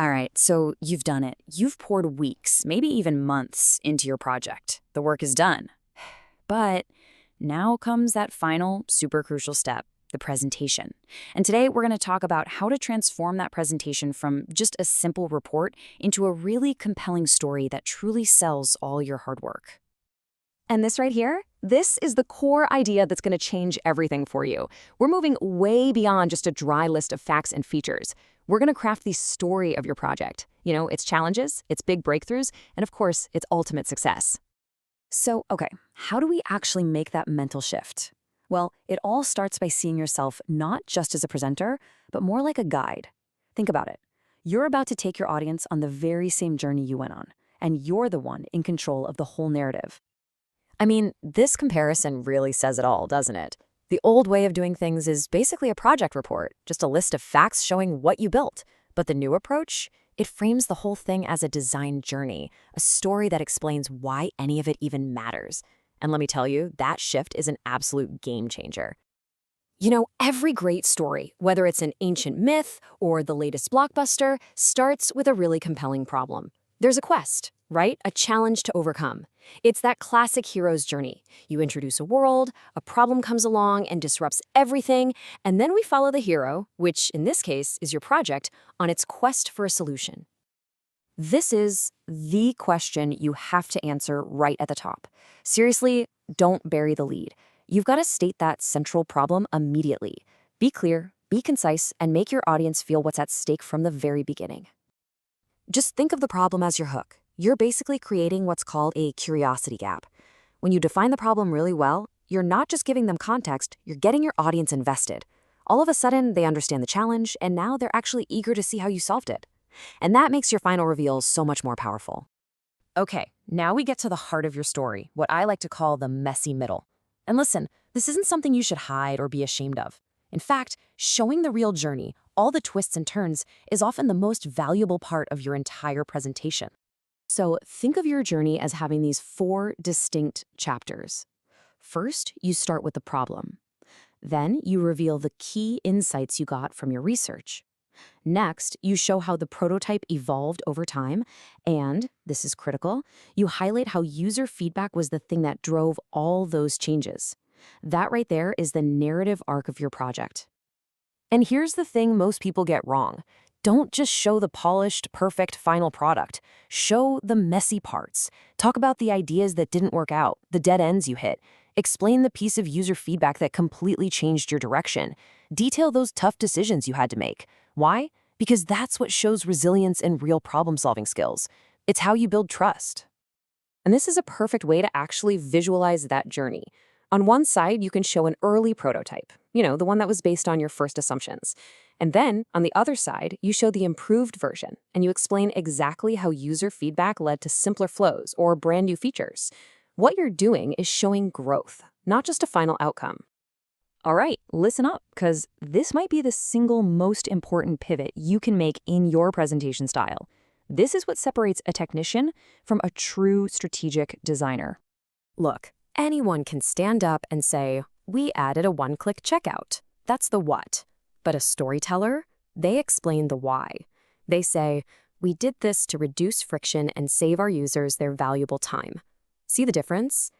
All right, so you've done it. You've poured weeks, maybe even months into your project. The work is done. But now comes that final, super crucial step, the presentation. And today we're going to talk about how to transform that presentation from just a simple report into a really compelling story that truly sells all your hard work. And this right here, this is the core idea that's going to change everything for you. We're moving way beyond just a dry list of facts and features. We're going to craft the story of your project. You know, its challenges, its big breakthroughs, and of course, its ultimate success. So, okay, how do we actually make that mental shift? Well, it all starts by seeing yourself not just as a presenter, but more like a guide. Think about it. You're about to take your audience on the very same journey you went on, and you're the one in control of the whole narrative. I mean, this comparison really says it all, doesn't it? The old way of doing things is basically a project report, just a list of facts showing what you built. But the new approach, it frames the whole thing as a design journey, a story that explains why any of it even matters. And let me tell you, that shift is an absolute game changer. You know, every great story, whether it's an ancient myth or the latest blockbuster, starts with a really compelling problem. There's a quest, right? A challenge to overcome. It's that classic hero's journey. You introduce a world, a problem comes along and disrupts everything, and then we follow the hero, which in this case is your project, on its quest for a solution. This is the question you have to answer right at the top. Seriously, don't bury the lead. You've got to state that central problem immediately. Be clear, be concise, and make your audience feel what's at stake from the very beginning. Just think of the problem as your hook. You're basically creating what's called a curiosity gap. When you define the problem really well, you're not just giving them context, you're getting your audience invested. All of a sudden, they understand the challenge, and now they're actually eager to see how you solved it. And that makes your final reveal so much more powerful. Okay, now we get to the heart of your story, what I like to call the messy middle. And listen, this isn't something you should hide or be ashamed of. In fact, showing the real journey, all the twists and turns, is often the most valuable part of your entire presentation. So think of your journey as having these 4 distinct chapters. First, you start with the problem. Then you reveal the key insights you got from your research. Next, you show how the prototype evolved over time, and, this is critical, you highlight how user feedback was the thing that drove all those changes. That right there is the narrative arc of your project. And here's the thing most people get wrong. Don't just show the polished, perfect final product. Show the messy parts. Talk about the ideas that didn't work out, the dead ends you hit. Explain the piece of user feedback that completely changed your direction. Detail those tough decisions you had to make. Why? Because that's what shows resilience and real problem-solving skills. It's how you build trust. And this is a perfect way to actually visualize that journey. On one side, you can show an early prototype, you know, the one that was based on your first assumptions. And then, on the other side, you show the improved version, and you explain exactly how user feedback led to simpler flows or brand new features. What you're doing is showing growth, not just a final outcome. All right, listen up, because this might be the single most important pivot you can make in your presentation style. This is what separates a technician from a true strategic designer. Look, anyone can stand up and say, "We added a one-click checkout." That's the what. But a storyteller, they explain the why. They say, "We did this to reduce friction and save our users their valuable time." See the difference?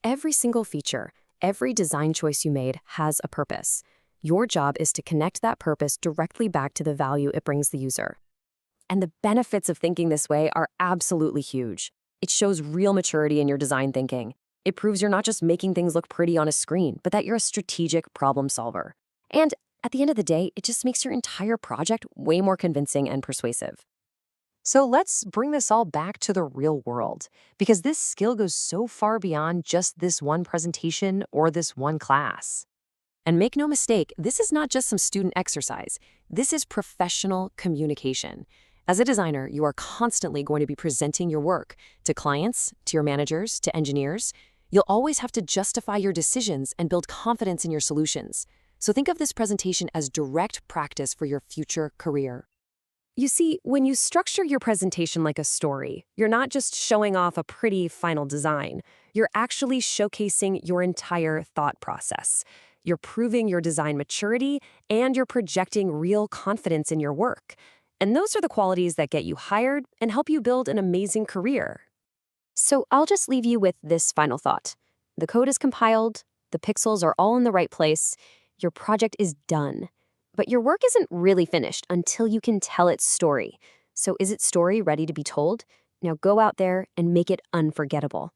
Every single feature, every design choice you made has a purpose. Your job is to connect that purpose directly back to the value it brings the user. And the benefits of thinking this way are absolutely huge. It shows real maturity in your design thinking. It proves you're not just making things look pretty on a screen, but that you're a strategic problem solver. And at the end of the day, it just makes your entire project way more convincing and persuasive. So let's bring this all back to the real world, because this skill goes so far beyond just this one presentation or this one class. And make no mistake, this is not just some student exercise. This is professional communication. As a designer, you are constantly going to be presenting your work to clients, to your managers, to engineers. You'll always have to justify your decisions and build confidence in your solutions. So think of this presentation as direct practice for your future career. You see, when you structure your presentation like a story, you're not just showing off a pretty final design. You're actually showcasing your entire thought process. You're proving your design maturity, and you're projecting real confidence in your work. And those are the qualities that get you hired and help you build an amazing career. So I'll just leave you with this final thought. The code is compiled, the pixels are all in the right place, your project is done. But your work isn't really finished until you can tell its story. So is its story ready to be told? Now go out there and make it unforgettable.